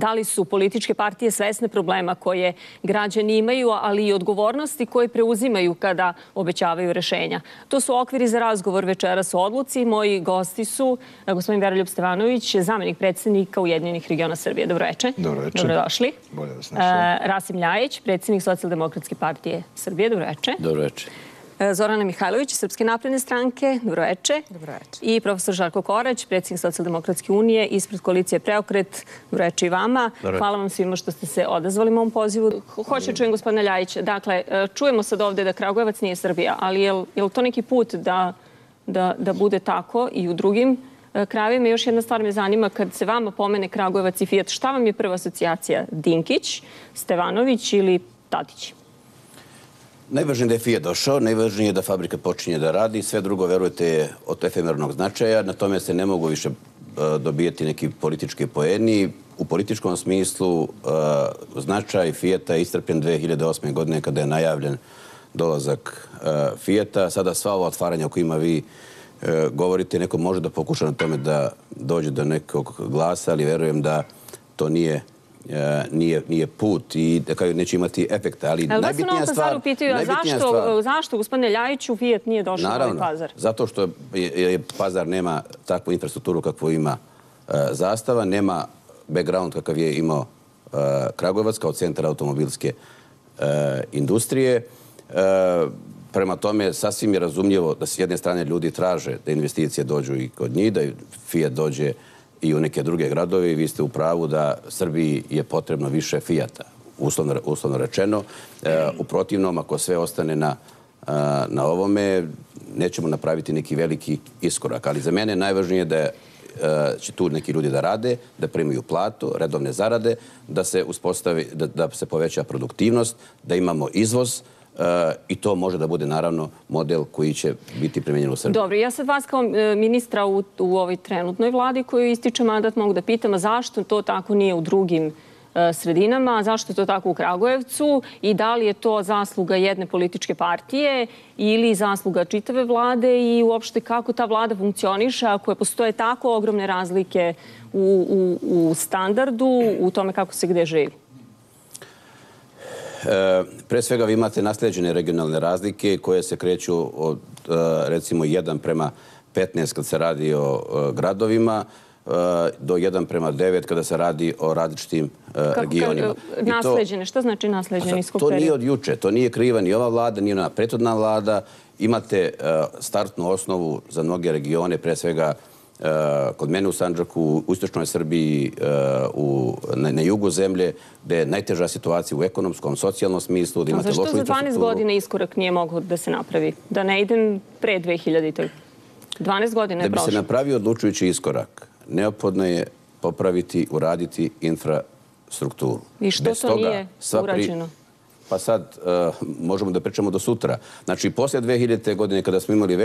Da li su političke partije svesne problema koje građani imaju, ali i odgovornosti koje preuzimaju kada obećavaju rešenja? To su okviri za razgovor večeras o odluci. Moji gosti su gospodin Veroljub Stevanović, zamenik predsednika Ujedinjenih regiona Srbije. Dobroveče. Dobroveče. Dobrodošli. Bolje vas našao. Rasim Ljajić, predsednik Socijaldemokratske partije Srbije. Dobroveče. Dobroveče. Zorana Mihajlović, Srpske napredne stranke. Dobroveče. Dobroveče. I profesor Žarko Korać, predsjednik Socijaldemokratske unije, ispred koalicije Preokret. Dobroveče i vama. Hvala vam svima što ste se odazvali mom pozivu. Hoću da čujem gospodina Ljajića. Dakle, čujemo sad ovde da Kragujevac nije Srbija, ali je li to neki put da bude tako i u drugim krajevima? Još jedna stvar me zanima, kad se vama pomene Kragujevac i Fijat, šta vam je prva asocijacija? Dinkić, Stevanović ili Tadić? Najvažnije da je Fijat došao, najvažnije je da fabrika počinje da radi, sve drugo, verujete, je od efemernog značaja. Na tome se ne mogu više dobijati neki politički poeni. U političkom smislu značaj Fijata je istrpljen 2008. godine kada je najavljen dolazak Fijata. Sada sva ova otvaranja o kojima vi govorite, neko može da pokuša na tome da dođe do nekog glasa, ali verujem da to nije put i da kao neće imati efekta. Ali najbitnija stvar... Zašto, gospodine Ljajiću, Fijat nije došao u ovaj Pazar? Naravno, zato što Pazar nema takvu infrastrukturu kakvu ima Zastava, nema background kakav je imao Kragujevac kao centar automobilske industrije. Prema tome, sasvim je razumljivo da s jedne strane ljudi traže da investicije dođu i kod njih, da Fijat dođe i u neke druge gradove. Vi ste u pravu da Srbiji je potrebno više Fijata, uslovno rečeno. U protivnom, ako sve ostane na ovome, nećemo napraviti neki veliki iskorak. Ali za mene najvažnije je da će tu neki ljudi da rade, da primaju platu, redovne zarade, da se uspostavi, da se poveća produktivnost, da imamo izvoz, i to može da bude, naravno, model koji će biti primenjen u Srbiji. Dobro, ja sad vas kao ministra u ovoj trenutnoj vladi koju ističe mandat mogu da pitam zašto to tako nije u drugim sredinama, zašto je to tako u Kragujevcu i da li je to zasluga jedne političke partije ili zasluga čitave vlade i uopšte kako ta vlada funkcioniše ako postoje tako ogromne razlike u standardu, u tome kako se gde živi? Pre svega vi imate nasleđene regionalne razlike koje se kreću od recimo 1:15 kad se radi o gradovima do 1:9 kada se radi o različitim regionima. Nasleđene? Šta znači nasleđene? To nije od juče. To nije kriva ni ova vlada, ni ona prethodna vlada. Imate startnu osnovu za mnoge regione, pre svega kod mene u Sandžaku, u istočnoj Srbiji, na jugu zemlje, gde je najteža situacija u ekonomskom, socijalnom smislu, da imate lošu infrastrukturu. Zašto za 12 godina iskorak nije mogao da se napravi? Da ne idem pre 2000. 12 godina je prošlo. Da bi se napravio odlučujući iskorak, neophodno je popraviti, uraditi infrastrukturu. I što to nije urađeno? Pa sad možemo da pričamo do sutra. Znači, posle 2000. godine kada smo imali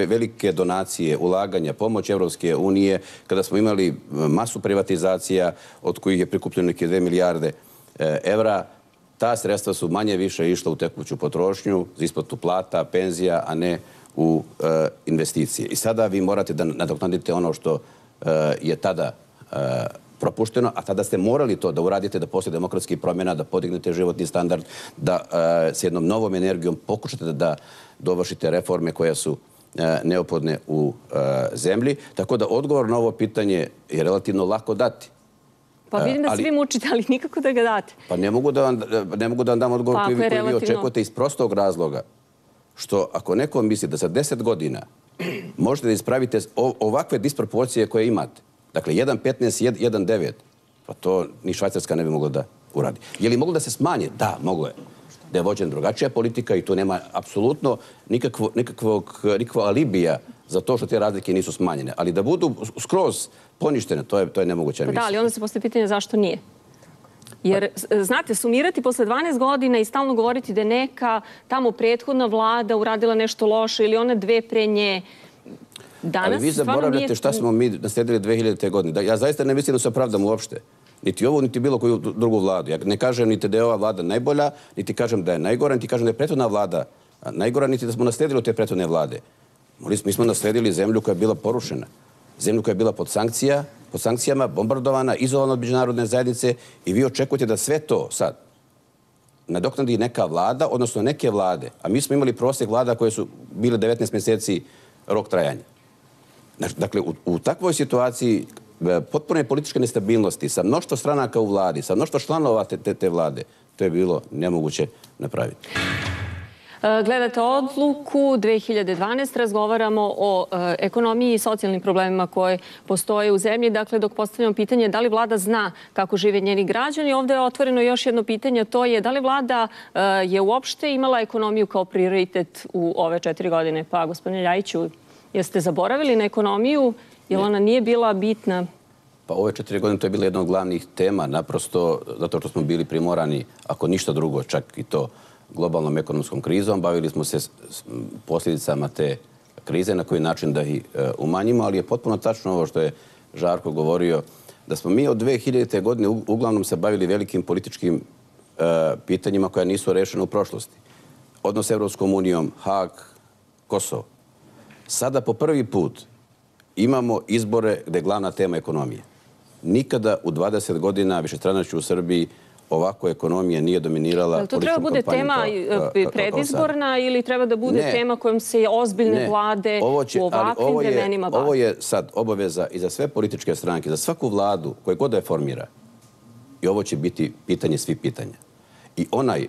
velike donacije, ulaganja, pomoć Evropske unije, kada smo imali masu privatizacija od kojih je prikupljeno neke 2 milijarde evra, ta sredstva su manje više išla u tekuću potrošnju, za isplatu plata, penzija, a ne u investicije. I sada vi morate da nadoknadite ono što je tada propušteno, a tada ste morali to da uradite, da posle demokratskih promjena, da podignete životni standard, da s jednom novom energijom pokušate da dovršite reforme koje su neophodne u zemlji. Tako da odgovor na ovo pitanje je relativno lako dati. Pa vidim da se vi mučite, ali nikako da ga date. Pa ne mogu da vam dam odgovor koji vi očekujete iz prostog razloga. Što ako neko misli da za 10 godina možete da ispravite ovakve disproporcije koje imate, dakle, 1:15, 1:9, pa to ni Švajcarska ne bi mogla da uradi. Je li moglo da se smanje? Da, moglo je. Da je vođena drugačija politika i tu nema apsolutno nikakvog alibija za to što te razlike nisu smanjene. Ali da budu skroz poništene, to je nemoguća misija. Da, ali onda se postoji pitanje zašto nije. Jer, znate, sumirati posle 12 godina i stalno govoriti da je neka tamo prethodna vlada uradila nešto loše ili ona dve pre nje. Ali vi zaboravljate šta smo mi nasledili 2000. godine. Ja zaista ne mislim da se opravdam uopšte. Niti ovu, niti bilo koju drugu vladu. Ja ne kažem niti da je ova vlada najbolja, niti kažem da je najgora, niti kažem da je prethodna vlada najgora, niti da smo nasledili od te prethodne vlade. Mi smo nasledili zemlju koja je bila porušena. Zemlju koja je bila pod pod sankcijama, bombardovana, izolovana od međunarodne zajednice i vi očekujete da sve to sad nadoknadi neka vlada, odnosno neke vlade. A mi smo imali prosjek vlada koje su bile 19 mjeseci rok trajanja. Dakle, u takvoj situaciji potpune političke nestabilnosti, sa mnoštvo stranaka u vladi, sa mnoštvo članova te vlade, to je bilo nemoguće napraviti. Gledate odluku 2012. Razgovaramo o ekonomiji i socijalnim problemima koje postoje u zemlji. Dakle, dok postavljamo pitanje da li vlada zna kako žive njeni građani, ovdje je otvoreno još jedno pitanje, to je da li vlada je uopšte imala ekonomiju kao prioritet u ove 4 godine? Pa, gospodine Ljajiću, jeste zaboravili na ekonomiju? Jer ona nije bila bitna? Pa ove 4 godine to je bila jedna od glavnih tema, naprosto zato što smo bili primorani, ako ništa drugo, čak i to globalnom ekonomskom krizom. Bavili smo se posljedicama te krize, na koji način da ih umanjimo, ali je potpuno tačno ovo što je Žarko govorio, da smo mi od 2000. godine uglavnom se bavili velikim političkim pitanjima koja nisu rešena u prošlosti. Odnos s Evropskom unijom, Haag, Kosovo. Sada po prvi put imamo izbore gde je glavna tema ekonomija. Nikada u 20 godina višestranačju u Srbiji ovako ekonomija nije dominirala političkom kampanju. To treba bude tema predizborna ili treba da bude tema kojom se ozbiljne vlade u ovakvim vremenima bave? Ovo je sad obaveza i za sve političke stranke, za svaku vladu koje god da je formira. I ovo će biti pitanje svih pitanja. I onaj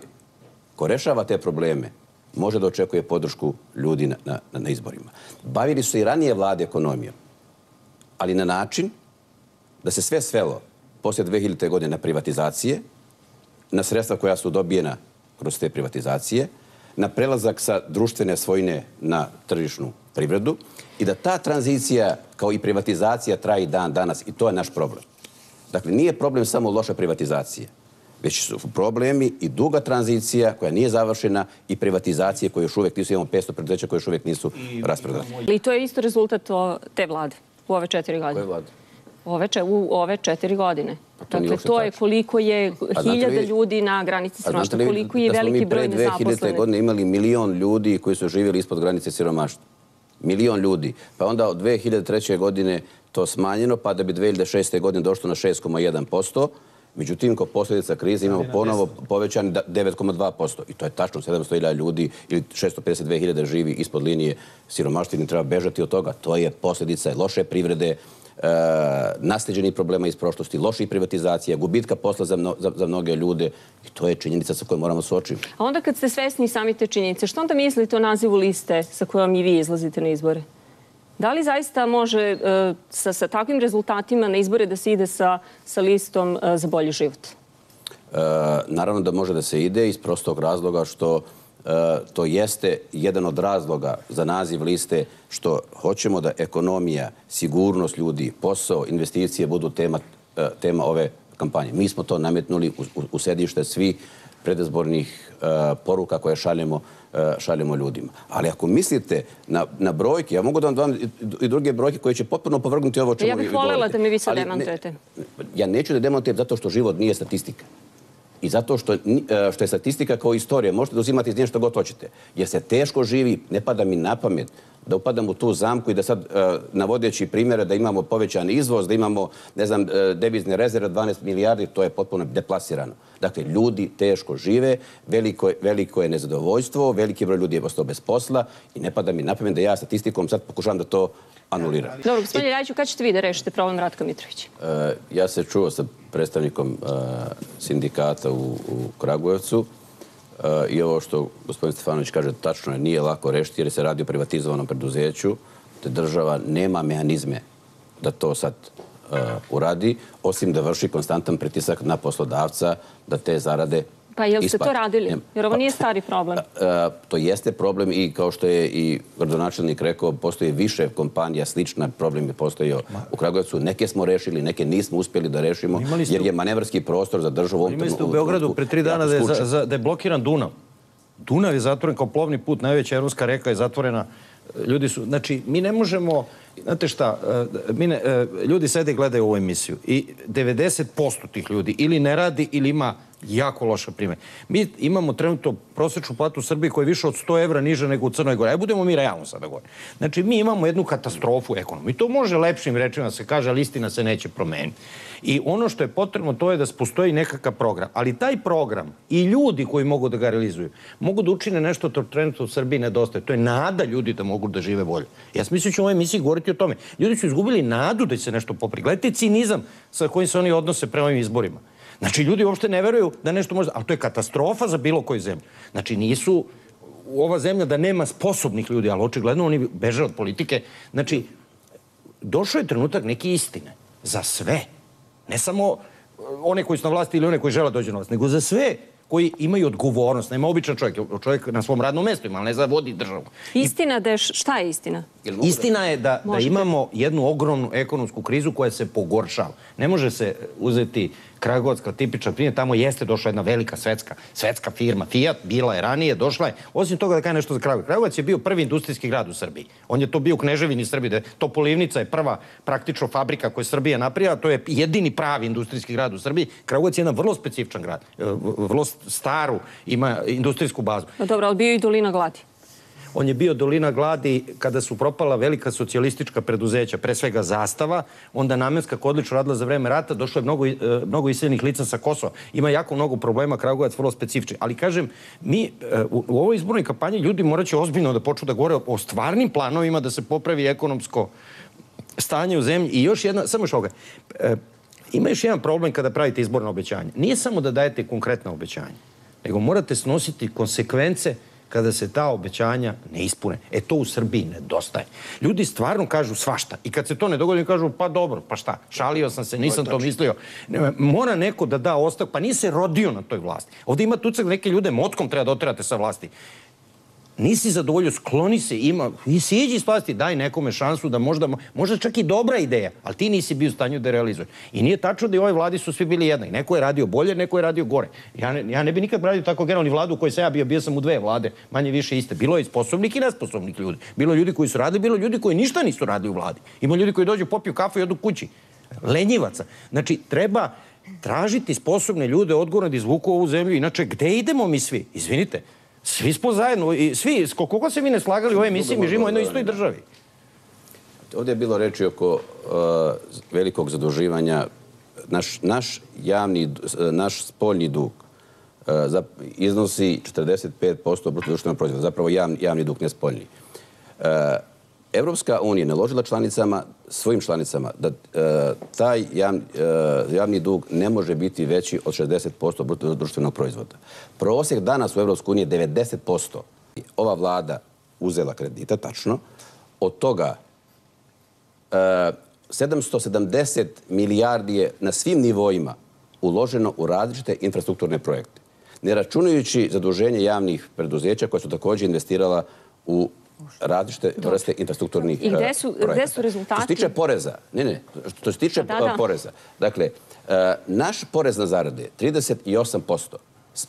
ko rešava te probleme može da očekuje podršku ljudi na izborima. Bavili su i ranije vlade ekonomijom, ali na način da se sve svelo poslije 2000. godine na privatizacije, na sredstva koja su dobijena kroz te privatizacije, na prelazak sa društvene svojine na tržišnu privredu i da ta tranzicija kao i privatizacija traje i dan danas i to je naš problem. Dakle, nije problem samo loša privatizacija, već su problemi i duga tranzicija koja nije završena i privatizacije koje još uvijek nisu, imamo 500 preduzeća koje još uvijek nisu rasprodane. I to je isto rezultat te vlade u ove 4 godine? Koje vlade? U ove 4 godine. Dakle, to je koliko je hiljada ljudi na granici siromaštva, koliko je veliki broj nezaposlenih. Mi pre 2000. godine imali 1 milion ljudi koji su živjeli ispod granice siromaštva. 1 milion ljudi. Pa onda od 2003. godine to smanjeno, pa da bi 2006. godine došlo na 6,1%. Međutim, kao posljedica krize imamo ponovo povećan 9,2%. I to je tačno, 700.000 ljudi ili 652.000 živi ispod linije siromaštva i ne treba bežati od toga. To je posljedica loše privrede, naslijeđenih problema iz prošlosti, loših privatizacija, gubitka posla za mnoge ljude i to je činjenica sa kojom moramo suočiti. A onda kad ste svesni sami te činjenice, što onda mislite o nazivu liste sa kojom i vi izlazite na izbore? Da li zaista može sa takvim rezultatima na izbore da se ide sa listom za bolji život? Naravno da može da se ide iz prostog razloga što to jeste jedan od razloga za naziv liste što hoćemo da ekonomija, sigurnost ljudi, posao, investicije budu tema ove kampanje. Mi smo to nametnuli u sedište svih predizbornih poruka koje šaljemo ljudima. Ali ako mislite na brojke, ja mogu da vam dam i druge brojke koje će potpuno povrgnuti ovo čemu vi govorite. Ja bih voljela da mi vi sad demantujete. Ja neću da demantujem zato što život nije statistika. I zato što je statistika kao istorija. Možete da uzimati iz nje što god hoćete. Jer se teško živi, ne pada mi na pamet da upadam u tu zamku i da sad, navodeći primjere, da imamo povećan izvoz, da imamo, ne znam, devizne rezerve 12 milijardi, to je potpuno deplasirano. Dakle, ljudi teško žive, veliko je nezadovoljstvo, veliki broj ljudi je ostao bez posla i ne pada mi na pamet da ja statistikom sad pokušavam da to anuliram. Dobro, gospodine Ljajiću, kada ćete vi da rešite problem Ratka Mitrovića? Ja se čuo sa predstavnikom sindikata u Kragujevcu i ovo što gospodin Stefanović kaže tačno je, nije lako rešiti jer se radi o privatizovanom preduzeću, te država nema mehanizme da to sad uradi, osim da vrši konstantan pritisak na poslodavca da te zarade isplati. Pa jel ste to radili? Jer ovo nije stari problem. To jeste problem i kao što je i gradonačelnik rekao, postoji više kompanija, slična problem je postojao u Kragujevcu. Neke smo rešili, neke nismo uspjeli da rešimo, jer je manevarski prostor za državu. Imali ste u Beogradu pre 3 dana da je blokiran Dunav. Dunav je zatvoren kao plovni put, najveća evropska reka je zatvorena. Ljudi su, znači, mi ne možemo Znate šta, ljudi sede i gledaju ovu emisiju i 90% tih ljudi ili ne radi ili ima jako loša primjer. Mi imamo trenutno prosječnu platu u Srbiji koja je više od 100 evra niža nego u Crnoj Gori. Aj budemo mi realno sada govoriti. Znači, mi imamo jednu katastrofu ekonomiju. I to može lepšim rečima se kaže, ali istina se neće promeniti. I ono što je potrebno to je da postoji nekakav program. Ali taj program i ljudi koji mogu da ga realizuju, mogu da učine nešto to trenutno u Srbiji nedostaje. To je nada ljudi da mogu da žive bolje. Ja mislim ću u ovoj emisiji govoriti o tome. Ljudi su izgubili nadu da će se nešto popraviti. Gledajte cinizam sa kojim se oni odnose prema ovim izborima. Znači, ljudi uopšte ne veruju da nešto može... Ali to je katastrofa za bilo koju zemlju. Znači, nisu ova zemlja da nema sposobnih ljudi, ali očigledno oni beže od politike. Znači, došao je trenutak neke istine. Za sve. Ne samo one koji su na vlasti ili one koji žele dođe na vlast, nego za sve koji imaju odgovornost. Nema običan čovjek. Čovjek na svom radnom mjestu ima, ali ne za vodi državu. Istina da je... Šta je istina? Istina je da imamo jednu ogromnu ekonomsku krizu koja se pogoršava. Ne može se uzeti Kragujevac kao tipičan primjer. Tamo jeste došla jedna velika svetska firma Fiat, bila je ranije, došla je. Osim toga da kaže nešto za Kragujevac. Kragujevac je bio prvi industrijski grad u Srbiji. On je to bio u Kneževini Srbije. Topolivnica je prva praktično fabrika koju je Srbija napravila. To je jedini pravi industrijski grad u Srbiji. Kragujevac je jedan vrlo specifičan grad. Vrlo staru, ima industrijsku bazu. No dobro, ali bio i dolina gladi. On je bio dolina gladi kada su propala velika socijalistička preduzeća, pre svega Zastava, onda Namenska koja odlično radila za vreme rata, došlo je mnogo iseljenih lica sa Kosova. Ima jako mnogo problema, Kragujevac vrlo specifični. Ali kažem, mi u ovoj izbornoj kampanji ljudi morat će ozbiljno da počnu da govore o stvarnim planovima da se popravi ekonomsko stanje u zemlji. I još jedna, samo još ovoga, ima još jedan problem kada pravite izborno obećanje. Nije samo da dajete konkretna obećanja, nego morate snositi konsekvence kada se ta obećanja ne ispune. To u Srbiji nedostaje. Ljudi stvarno kažu svašta. I kad se to ne dogodi, kažu, pa dobro, pa šta, šalio sam se, nisam to mislio. Mora neko da da ostavku, pa nije se rodio na toj vlasti. Ovdje ima tucak da neke ljude motkom treba da oterate sa vlasti. Nisi zadovoljio, skloni se, i siđi s vlasti, daj nekome šansu da možda čak i dobra ideja, ali ti nisi bio u stanju da realizuješ. I nije tačno da i ovoj vladi su svi bili jednaki. Neko je radio bolje, neko je radio gore. Ja ne bi nikad radio tako generalni vladu u kojoj sam ja bio sam u dve vlade, manje više iste. Bilo je sposobnih i nesposobnih ljudi. Bilo je ljudi koji su radili, bilo je ljudi koji ništa nisu radili u vladi. Ima ljudi koji dođu, popiju kafu i odu kući. Lenjivaca. Znači, treba tražiti sposobne ljude, odgovorne da izvuku ovu zemlju. Inače, gde idemo mi svi? Izvinite. Svi smo zajedno i svi, koliko se mi ne slagali u ovoj emisiji, mi živimo u jednoj istoj državi. Ovdje je bilo reči oko velikog zaduživanja. Naš spoljni dug iznosi 45% bruto društvenog proizvoda, zapravo javni dug, ne spoljni. Evropska unija naložila svojim članicama da taj javni dug ne može biti veći od 60% bruto društvenog proizvoda. Prosjek danas u Evropskoj uniji je 90%. Ova vlada uzela kredita, tačno. Od toga 770 milijardi je na svim nivoima uloženo u različite infrastrukturne projekte. Ne računajući zaduženje javnih preduzeća koja su također investirala u različite vrste infrastrukturnih projekata. I gde su rezultati? Što se tiče poreza, što se tiče poreza, dakle, naš porez na zarade 38%,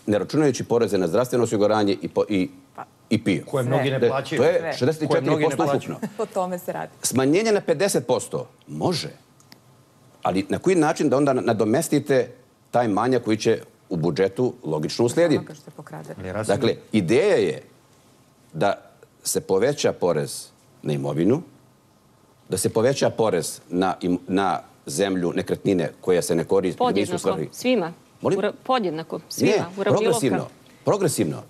ne računajući poreze na zdravstveno osiguranje i PIO. Koje mnogi ne plaćaju. To je 64% ukupno. O tome se radi. Smanjenje na 50% može, ali na koji način da onda nadomestite taj manjak koji će u budžetu logično uslijediti? Dakle, ideja je da se poveća porez na imovinu, da se poveća porez na zemlju, nekretnine koje se ne koriste. Podjednako, svima. Podjednako, svima. Ne, progresivno.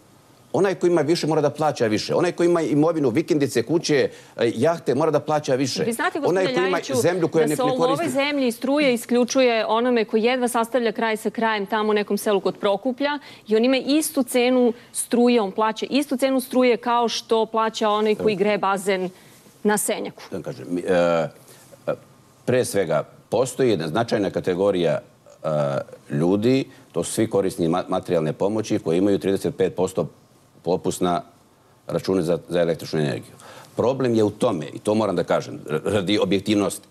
Onaj koji ima više mora da plaća više. Onaj koji ima imovinu, vikendice, kuće, jahte, mora da plaća više. Vi znate, gospodine Ljajiću, da se u ovoj zemlji struje isključuje onome koji jedva sastavlja kraj sa krajem tamo u nekom selu kod Prokuplja i on ima istu cenu struje, on plaća istu cenu struje kao što plaća onaj koji greje bazen na Senjaku. Pre svega, postoji jedna značajna kategorija ljudi, to su svi korisni materijalne pomoći koji imaju 35% popust na račune za električnu energiju. Problem je u tome, i to moram da kažem, radi objektivnosti,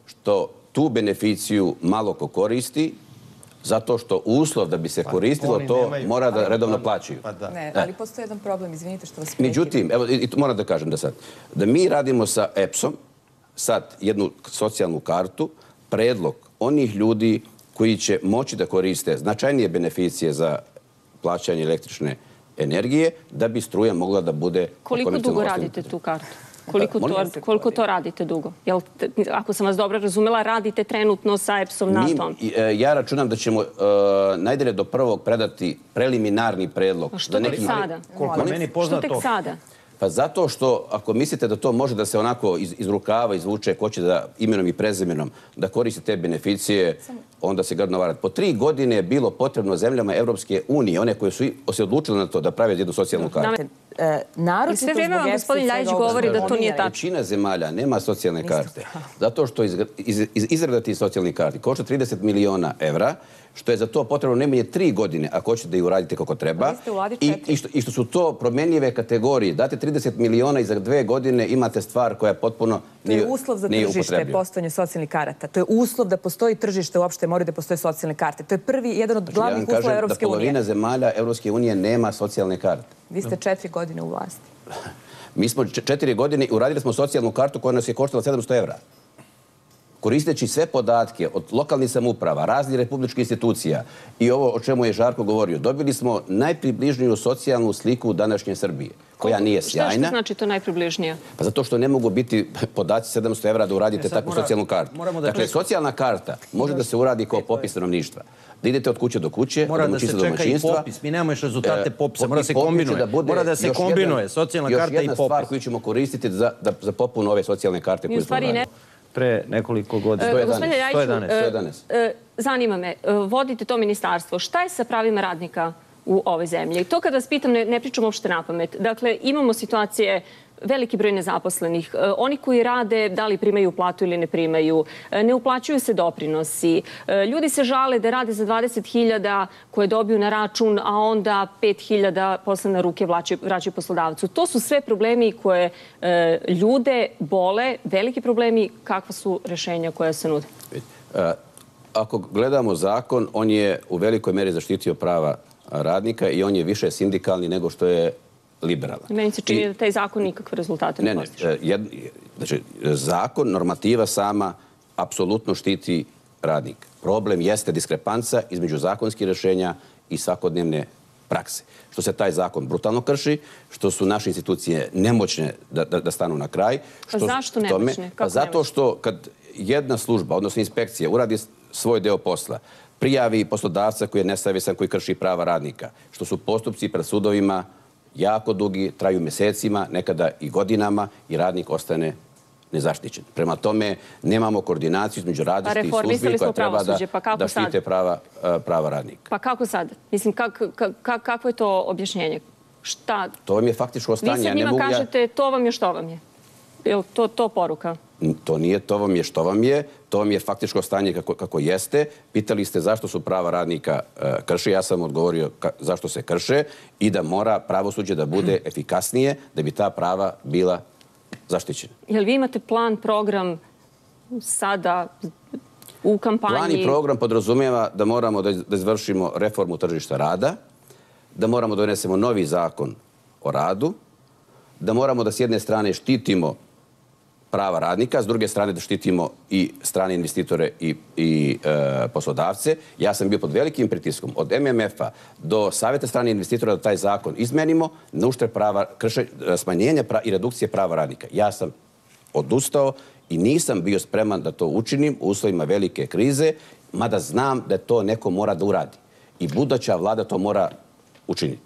što tu beneficiju malo ko koristi, zato što uslov da bi se koristilo to mora da redovno plaćaju. Ne, ali postoji jedan problem, izvinite što vas prekidam. Međutim, evo, i moram da kažem da sad, da mi radimo sa EPS-om, sad jednu socijalnu kartu, predlog onih ljudi koji će moći da koriste značajnije beneficije za plaćanje električne energije, da bi struja mogla da bude... Koliko dugo radite tu kartu? Koliko to radite dugo? Ako sam vas dobro razumela, radite trenutno sa EPS-om na tom? Ja računam da ćemo najdalje do prvog predati preliminarni predlog. A što tek sada? Koliko meni poznato... Što tek sada? Pa zato što ako mislite da to može da se onako iz rukava izvuče, ko će da imenom i prezimenom da koristi te beneficije, onda se grdno varati. Po 3 godine je bilo potrebno zemljama Evropske unije, one koje su se odlučile na to da prave jednu socijalnu kartu. I sve vreme vam gospodin Ljajić govori da to nije tačno. Većina zemalja nema socijalne karte. Zato što izrada tih socijalnih karti košta 30 miliona evra, što je za to potrebno najmanje 3 godine, ako hoćete da ju uradite kako treba. I što su to promenljive kategorije. Date 30 miliona i za 2 godine imate stvar koja potpuno nije upotrebljiva. To je uslov za tržište, postojanje socijalnih karata. To je uslov da postoji tržište, uopšte moraju da postoje socijalne karte. To je jedan od glavnih uslova Evropske unije. Da polovina zemalja Evropske unije nema socijalne karte. Vi ste 4 godine u vlasti. Mi smo 4 godine i uradili smo socijalnu kartu koja nas je koštala 700 evra. Koristeći sve podatke od lokalnih samouprava, raznih republičkih institucija i ovo o čemu je Žarko govorio, dobili smo najpribližniju socijalnu sliku današnje Srbije, koja nije sjajna. Što znači to najpribližnija? Pa zato što ne mogu biti podaci 700 evra da uradite takvu socijalnu kartu. Dakle, socijalna karta može da se uradi kao popis stanovništva. Da idete od kuće do kuće, mora da se čeka i popis. Mi nemamo još rezultate popisa. Mora da se kombinuje. Mora da se kombinuje socijalna karta i popis. Još jedna stvar koju ćemo koristiti za popunu ove socijalne karte koje smo uradili. Pre nekoliko godina. Gospodine Ljajiću, zanima me, vodite to ministarstvo. Šta je sa pravima radnika u ovoj zemlji? I to kad vas pitam, ne pričam uopšte na pamet. Dakle, imamo situacije, veliki broj nezaposlenih. Oni koji rade, da li primaju platu ili ne primaju, ne uplaćuju se doprinosi. Ljudi se žale da rade za 20.000 koje dobiju na račun, a onda 5.000 posle na ruke vraćaju poslodavcu. To su sve problemi koje ljude bole, veliki problemi. Kakva su rešenja koja se nude? Ako gledamo zakon, on je u velikoj meri zaštitio prava radnika i on je više sindikalni nego što je liberalan. Meni se čini da taj zakon nikakve rezultate ne postiže. Znači, zakon, normativa sama, apsolutno štiti radnika. Problem jeste diskrepanca između zakonskih rešenja i svakodnevne prakse. Što se taj zakon brutalno krši, što su naše institucije nemoćne da stanu na kraj. Pa zašto nemoćne? Pa zato što kad jedna služba, odnosno inspekcija, uradi svoj deo posla, prijavi poslodavca koji je nesavjestan, koji krši prava radnika, što su postupci pred sudovima jako dugi, traju mesecima, nekada i godinama i radnik ostane nezaštićen. Prema tome, nemamo koordinaciju između različitih službi koja treba da štite prava radnika. Pa kako sad? Mislim, kako je to objašnjenje? Šta? To vam je faktičko stanje. Vi sad njima kažete to vam je što vam je. Je li to poruka? To nije to vam je što vam je. To vam je faktičko stanje kako jeste. Pitali ste zašto su prava radnika krše. Ja sam odgovorio zašto se krše i da mora pravosuđe da bude efikasnije da bi ta prava bila zaštićena. Jel vi imate plan, program sada u kampanji? Plan i program podrazumijeva da moramo da izvršimo reformu tržišta rada, da moramo da donesemo novi zakon o radu, da moramo da s jedne strane štitimo prava radnika, s druge strane da štitimo i strane investitore i poslodavce. Ja sam bio pod velikim pritiskom od MMF-a do Savjeta strane investitora da taj zakon izmenimo na uštrb smanjenja i redukcije prava radnika. Ja sam odustao i nisam bio spreman da to učinim u uslovima velike krize, mada znam da to neko mora da uradi. I buduća vlada to mora učiniti.